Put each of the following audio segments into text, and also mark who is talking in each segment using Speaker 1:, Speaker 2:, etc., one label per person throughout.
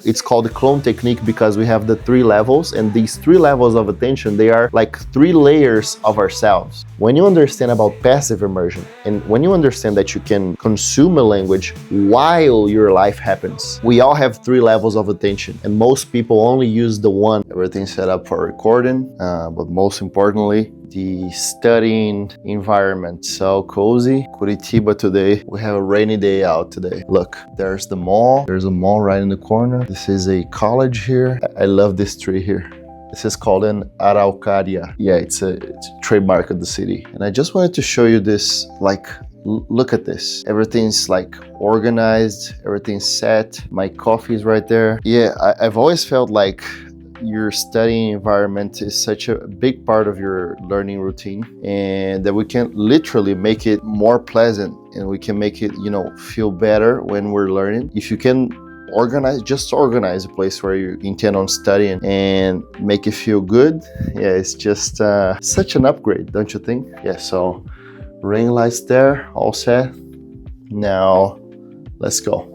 Speaker 1: It's called the clone technique because we have the 3 levels, and these 3 levels of attention, they are like 3 layers of ourselves. When you understand about passive immersion, and when you understand that you can consume a language while your life happens, we all have 3 levels of attention, and most people only use the one. Everything's set up for recording, but most importantly, the studying environment. So cozy. Curitiba today. We have a rainy day out today. Look, there's the mall. There's a mall right in the corner. This is a college here. I love this tree here. This is called an araucaria. Yeah, it's a trademark of the city. And I just wanted to show you this, like, look at this. Everything's like organized. Everything's set. My coffee is right there. Yeah, I've always felt like your studying environment is such a big part of your learning routine, and that we can literally make it more pleasant, and we can make it, feel better when we're learning. If you can organize a place where you intend on studying and make it feel good, yeah, it's just such an upgrade, don't you think? Yeah, so ring lights there, all set. Now, let's go.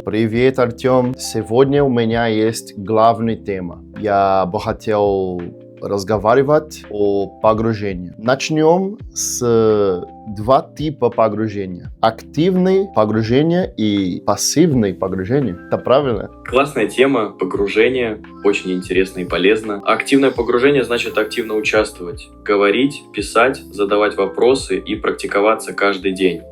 Speaker 1: Привет, Артем. Сегодня у меня есть главная тема. Я бы хотел разговаривать о погружении. Начнем с 2 типа погружения. Активное погружение и пассивное погружение. Это правильно?
Speaker 2: Классная тема, погружение, очень интересно и полезно. Активное погружение значит активно участвовать, говорить, писать, задавать вопросы и практиковаться каждый день.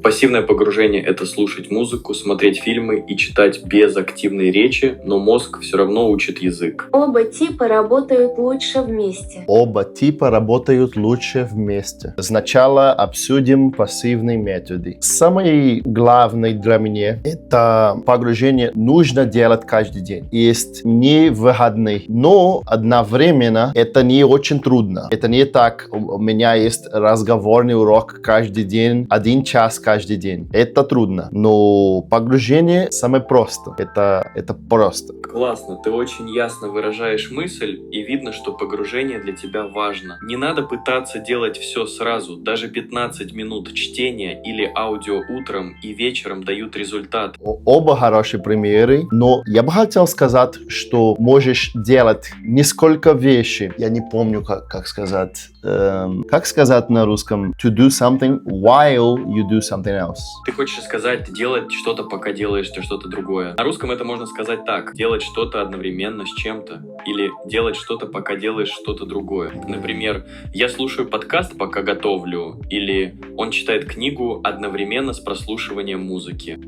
Speaker 2: Пассивное погружение — это слушать музыку, смотреть фильмы и читать без активной речи, но мозг все равно учит язык.
Speaker 3: Оба типа работают лучше вместе.
Speaker 1: Оба типа работают лучше вместе. Сначала обсудим пассивные методы. Самое главное для меня — это погружение нужно делать каждый день. Есть не выходные, но одновременно это не очень трудно. Это не так, у меня есть разговорный урок каждый день, 1 час каждый день. Это трудно, но погружение самое просто. Это просто.
Speaker 2: Классно, ты очень ясно выражаешь мысль, и видно, что погружение для тебя важно. Не надо пытаться делать все сразу. Даже 15 минут чтения или аудио утром и вечером дают результат.
Speaker 1: Оба хорошие примеры, но я бы хотел сказать, что можешь делать несколько вещей. Я не помню, как сказать. Как сказать на русском? To do something while you do something else.
Speaker 2: Ты хочешь сказать делать что-то, пока делаешь что-то другое. На русском это можно сказать так: делать что-то одновременно с чем-то. Или делать что-то, пока делаешь что-то другое. Например, я слушаю подкаст, пока готовлю. Или он читает книгу одновременно с прослушиванием музыки.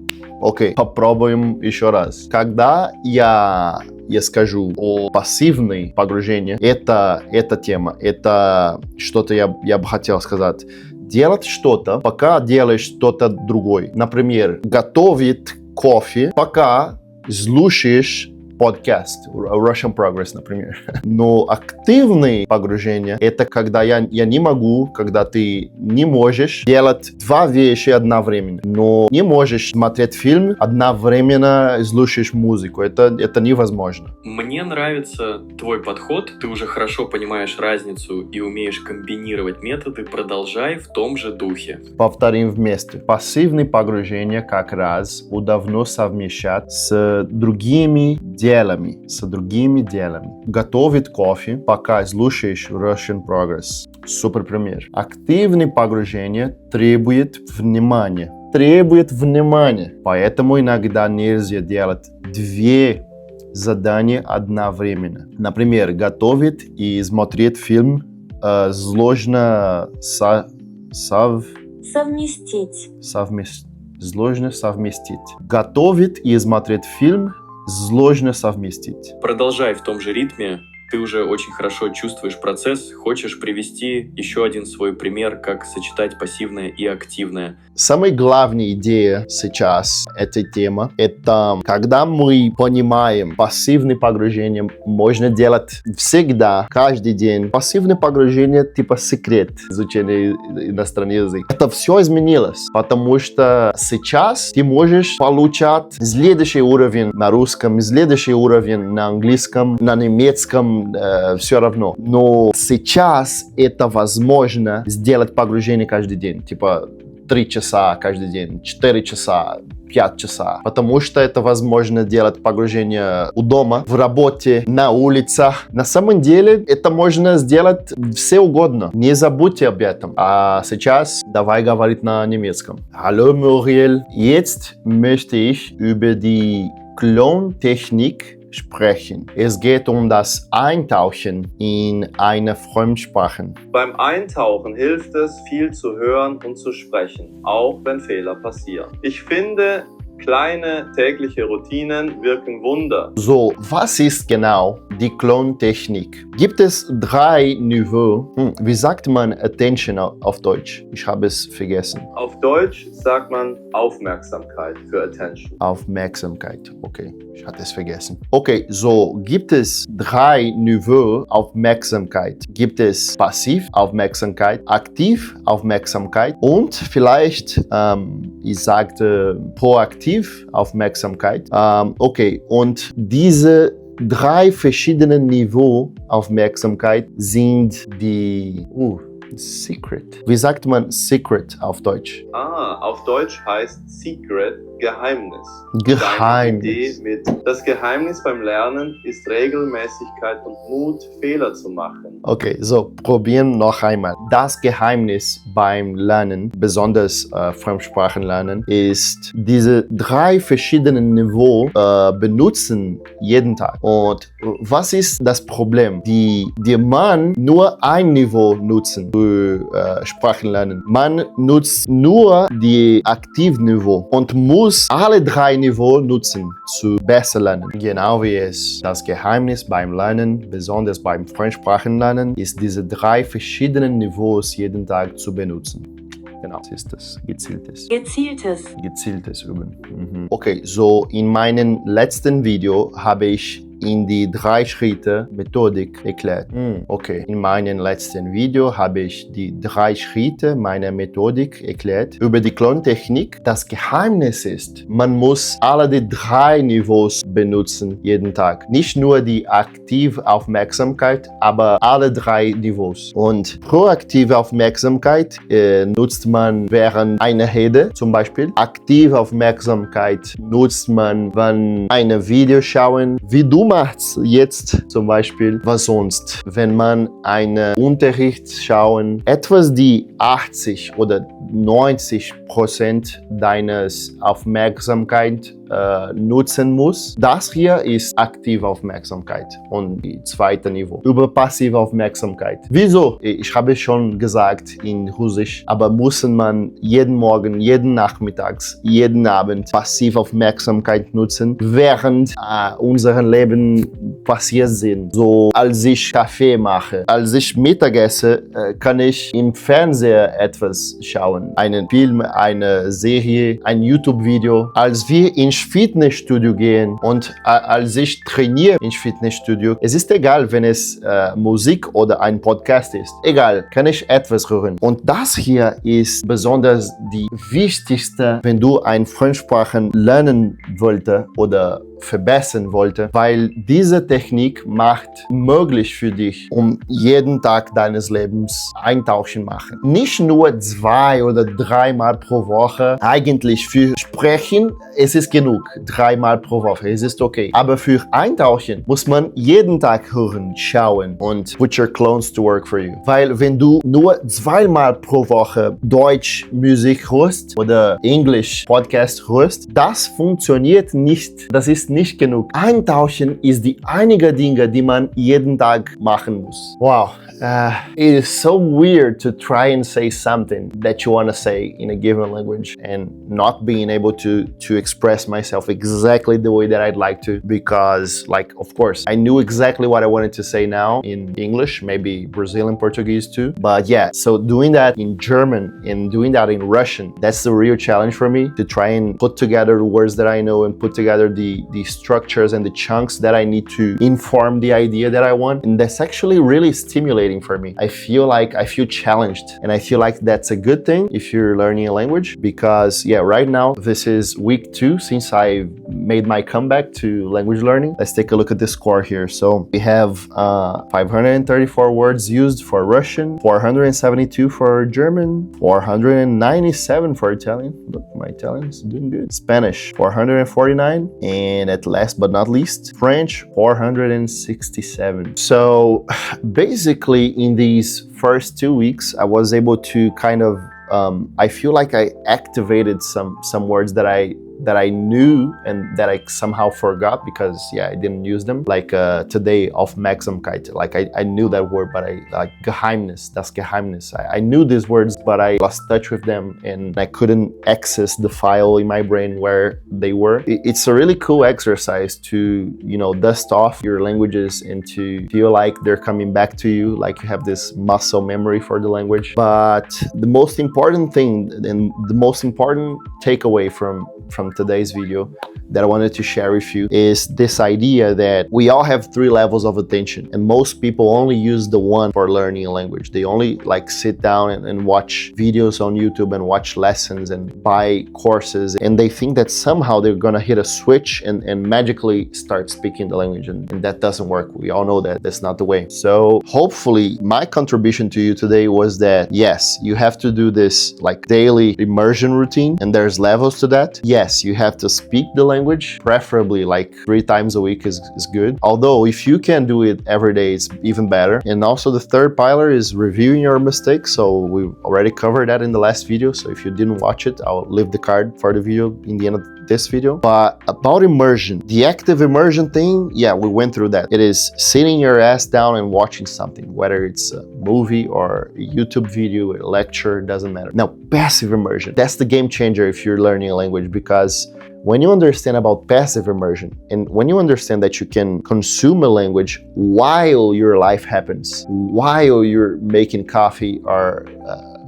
Speaker 1: Окей, попробуем еще раз. Когда я скажу о пассивной погружении, это тема, это что-то я бы хотел сказать. Делать что-то, пока делаешь что-то другое. Например, готовить кофе, пока слушаешь подкаст, Russian Progress, например. Но активное погружение — это когда я не могу, когда ты не можешь делать 2 вещи одновременно. Но не можешь смотреть фильм, одновременно слушаешь музыку. Это невозможно.
Speaker 2: Мне нравится твой подход. Ты уже хорошо понимаешь разницу и умеешь комбинировать методы. Продолжай в том же духе.
Speaker 1: Повторим вместе. Пассивное погружение как раз удобно совмещать с другими делами. Готовить кофе, пока слушаешь Russian Progress. Супер пример. Активное погружение требует внимания. Поэтому иногда нельзя делать 2 задания одновременно. Например, готовить и смотреть фильм сложно сложно совместить. Готовить и смотреть фильм сложно совместить.
Speaker 2: Продолжай в том же ритме. ты уже очень хорошо чувствуешь процесс, хочешь привести еще один свой пример, как сочетать пассивное и активное.
Speaker 1: Самая главная идея сейчас этой темы — это когда мы понимаем, пассивное погружение можно делать всегда, каждый день. Пассивное погружение типа секрет изучения иностранного языка. Это все изменилось, потому что сейчас ты можешь получать следующий уровень на русском, следующий уровень на английском, на немецком, все равно. Но сейчас это возможно сделать погружение каждый день, типа 3 часа каждый день, 4 часа, 5 часов. Потому что это возможно делать погружение у дома, в работе, на улицах. На самом деле это можно сделать все угодно. Не забудьте об этом. А сейчас давай говорить на немецком. Hallo Muriel, jetzt möchte ich über die Klontechnik sprechen. Es geht das Eintauchen in eine Fremdsprache.
Speaker 4: Beim Eintauchen hilft es, viel zu hören und zu sprechen, auch wenn Fehler passieren. Ich finde, kleine tägliche Routinen wirken Wunder.
Speaker 1: So, was ist genau die Klontechnik? Gibt es 3 Niveaus? Wie sagt man Attention auf Deutsch? Ich habe es vergessen.
Speaker 4: Auf Deutsch sagt man Aufmerksamkeit für Attention.
Speaker 1: Aufmerksamkeit, okay, ich hatte es vergessen. Okay, so gibt es 3 Niveaus Aufmerksamkeit. Gibt es Passivaufmerksamkeit, Aktivaufmerksamkeit und vielleicht, ich sagte Proaktivaufmerksamkeit. Okay, und diese 3 verschiedene Niveaus Aufmerksamkeit sind die Secret. Wie sagt man Secret auf Deutsch?
Speaker 4: Auf Deutsch heißt Secret Geheimnis.
Speaker 1: Geheimnis.
Speaker 4: Deine Idee mit das Geheimnis beim Lernen ist Regelmäßigkeit und Mut, Fehler zu machen.
Speaker 1: Okay, so probieren noch einmal. Das Geheimnis beim Lernen, besonders Fremdsprachenlernen, ist diese 3 verschiedenen Niveaus benutzen jeden Tag. Und was ist das Problem? Die man nur ein Niveau nutzen für Sprachenlernen. Man nutzt nur die Aktivniveau und muss alle 3 Niveaus nutzen zu besser lernen. Genau wie es das Geheimnis beim Lernen, besonders beim Fremdsprachenlernen, ist diese 3 verschiedenen Niveaus jeden Tag zu benutzen. Genau, das ist das. Gezieltes Üben. Okay, so in meinem letzten Video habe ich in die 3 Schritte Methodik erklärt. Okay, in meinem letzten Video habe ich die 3 Schritte meiner Methodik erklärt. Über die Klontechnik. Das Geheimnis ist, man muss alle die 3 Niveaus benutzen jeden Tag. Nicht nur die aktive Aufmerksamkeit, aber alle 3 Niveaus. Und proaktive Aufmerksamkeit nutzt man während einer Rede zum Beispiel. Aktive Aufmerksamkeit nutzt man, wenn ein Video schauen, wie du machst jetzt zum Beispiel, was sonst, wenn man einen Unterricht schauen, etwas die 80 oder 90% deines Aufmerksamkeit nutzen muss. Das hier ist aktive Aufmerksamkeit und die zweite Niveau. Über passive Aufmerksamkeit. Wieso? Ich habe schon gesagt in Russisch, aber muss man jeden Morgen, jeden Nachmittags, jeden Abend passive Aufmerksamkeit nutzen, während unserem Leben passiert sind. So, als ich Kaffee mache, als ich Mittag esse, kann ich im Fernseher etwas schauen. Einen Film, eine Serie, ein YouTube-Video. Als wir ins Fitnessstudio gehen und als ich trainiere ins Fitnessstudio, es ist egal, wenn es Musik oder ein Podcast ist. Egal, kann ich etwas hören. Und das hier ist besonders die wichtigste, wenn du ein Fremdsprachen lernen wollte oder verbessern wollte, weil diese Technik macht möglich für dich, um jeden Tag deines Lebens Eintauchen machen. Nicht nur 2 oder 3 Mal pro Woche. Eigentlich für Sprechen, es ist genug. 3 Mal pro Woche, es ist okay. Aber für Eintauchen muss man jeden Tag hören, schauen und put your clones to work for you. Weil wenn du nur 2 Mal pro Woche Deutsch Musik hörst oder Englisch Podcast hörst, das funktioniert nicht. Das ist ist nicht genug. Eintauschen ist die einige Dinge, die man jeden Tag machen muss. Wow. It is so weird to try and say something that you want to say in a given language and not being able to express myself exactly the way that I'd like to, because, like, of course, I knew exactly what I wanted to say now in English, maybe Brazilian Portuguese too. But yeah, so doing that in German and doing that in Russian, that's the real challenge for me, to try and put together the words that I know and put together the structures and the chunks that I need to inform the idea that I want. And that's actually really stimulating for me. I feel challenged, and I feel like that's a good thing if you're learning a language, because yeah, right now this is week 2 since I made my comeback to language learning. Let's take a look at the score here. So we have 534 words used for Russian, 472 for German, 497 for Italian. Look, my Italian is doing good. Spanish, 449, and at last but not least, French, 467. So basically, in these first 2 weeks, I was able to kind of, I feel like I activated some words that I knew and that I somehow forgot because, yeah, I didn't use them. Like today, Aufmerksamkeit. Like I knew that word, but I like Geheimnis, das Geheimnis. I knew these words, but I lost touch with them and I couldn't access the file in my brain where they were. It's a really cool exercise to, you know, dust off your languages and to feel like they're coming back to you, like you have this muscle memory for the language. But the most important thing and the most important takeaway from today's video that I wanted to share with you is this idea that we all have 3 levels of attention, and most people only use the one for learning a language. They only like sit down and watch videos on YouTube and watch lessons and buy courses, and they think that somehow they're gonna hit a switch and magically start speaking the language, and that doesn't work. We all know that that's not the way. So hopefully my contribution to you today was that yes, you have to do this like daily immersion routine, and there's levels to that. Yes, you have to speak the language, preferably like 3 times a week is good. Although if you can do it every day, it's even better. And also the third pillar is reviewing your mistakes. So we already covered that in the last video. So if you didn't watch it, I'll leave the card for the video in the end of this video. But about immersion, the active immersion thing, yeah, we went through that. It is sitting your ass down and watching something, whether it's a movie or a YouTube video, a lecture, doesn't matter. Now, passive immersion, that's the game changer if you're learning a language, because when you understand about passive immersion and when you understand that you can consume a language while your life happens, while you're making coffee or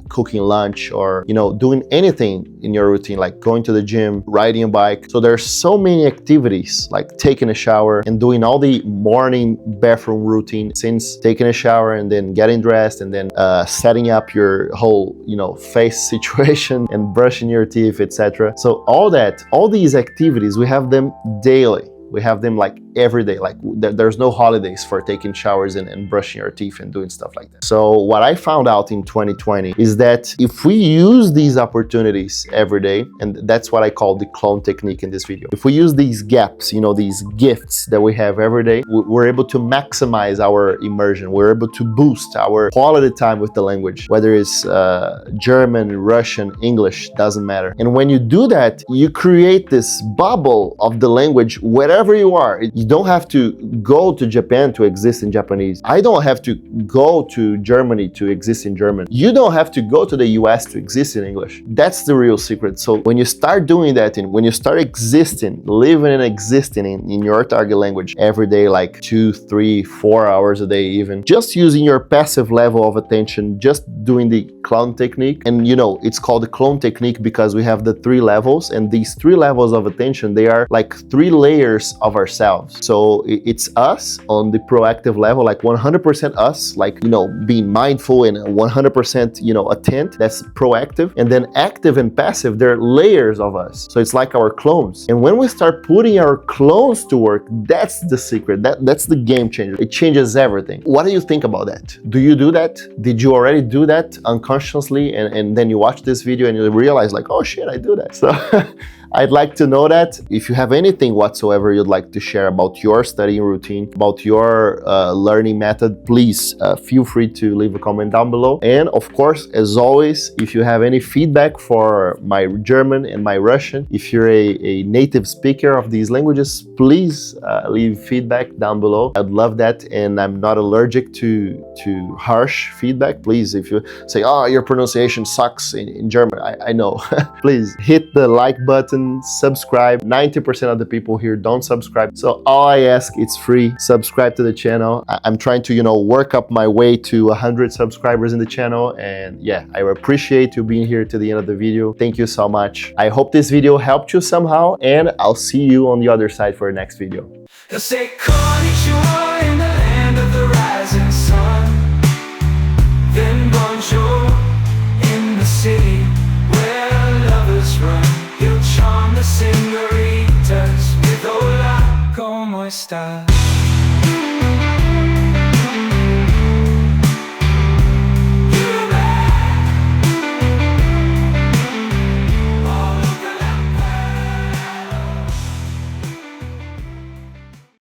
Speaker 1: cooking lunch, or, you know, doing anything in your routine, like going to the gym, riding a bike. So there's so many activities, like taking a shower and doing all the morning bathroom routine, since taking a shower and then getting dressed and then setting up your whole, you know, face situation and brushing your teeth, etc. So all these activities, we have them daily. We have them like every day, like there's no holidays for taking showers and brushing your teeth and doing stuff like that. So what I found out in 2020 is that if we use these opportunities every day, and that's what I call the clone technique in this video, if we use these gaps, you know, these gifts that we have every day, we're able to maximize our immersion. We're able to boost our quality time with the language, whether it's German, Russian, English, doesn't matter. And when you do that, you create this bubble of the language wherever you are. You don't have to go to Japan to exist in Japanese. I don't have to go to Germany to exist in German. You don't have to go to the US to exist in English. That's the real secret. So when you start doing that, and when you start existing, living and existing in your target language every day, like 2, 3, 4 hours a day even, just using your passive level of attention, just doing the clone technique. And you know, it's called the clone technique because we have the 3 levels, and these 3 levels of attention, they are like 3 layers of ourselves. So it's us on the proactive level, like 100% us, like, you know, being mindful and 100%, you know, attent. That's proactive. And then active and passive, they're layers of us. So it's like our clones. And when we start putting our clones to work, that's the secret. That's the game changer. It changes everything. What do you think about that? Do you do that? Did you already do that unconsciously? And then you watch this video and you realize like, oh shit, I do that. So I'd like to know that. If you have anything whatsoever you'd like to share about your studying routine, about your learning method, please feel free to leave a comment down below. And of course, as always, if you have any feedback for my German and my Russian, if you're a native speaker of these languages, please leave feedback down below. I'd love that, and I'm not allergic to harsh feedback. Please, if you say, oh, your pronunciation sucks in German, I know. Please hit the like button, subscribe. 90% of the people here don't subscribe. So all I ask, it's free. Subscribe to the channel. I'm trying to, work up my way to 100 subscribers in the channel. And yeah, I appreciate you being here to the end of the video. Thank you so much. I hope this video helped you somehow, and I'll see you on the other side for the next video.
Speaker 5: They'll say konnichiwa in the land of the rising sun, then bonjour in the city where lovers run. He'll charm the senoritas with hola, como esta?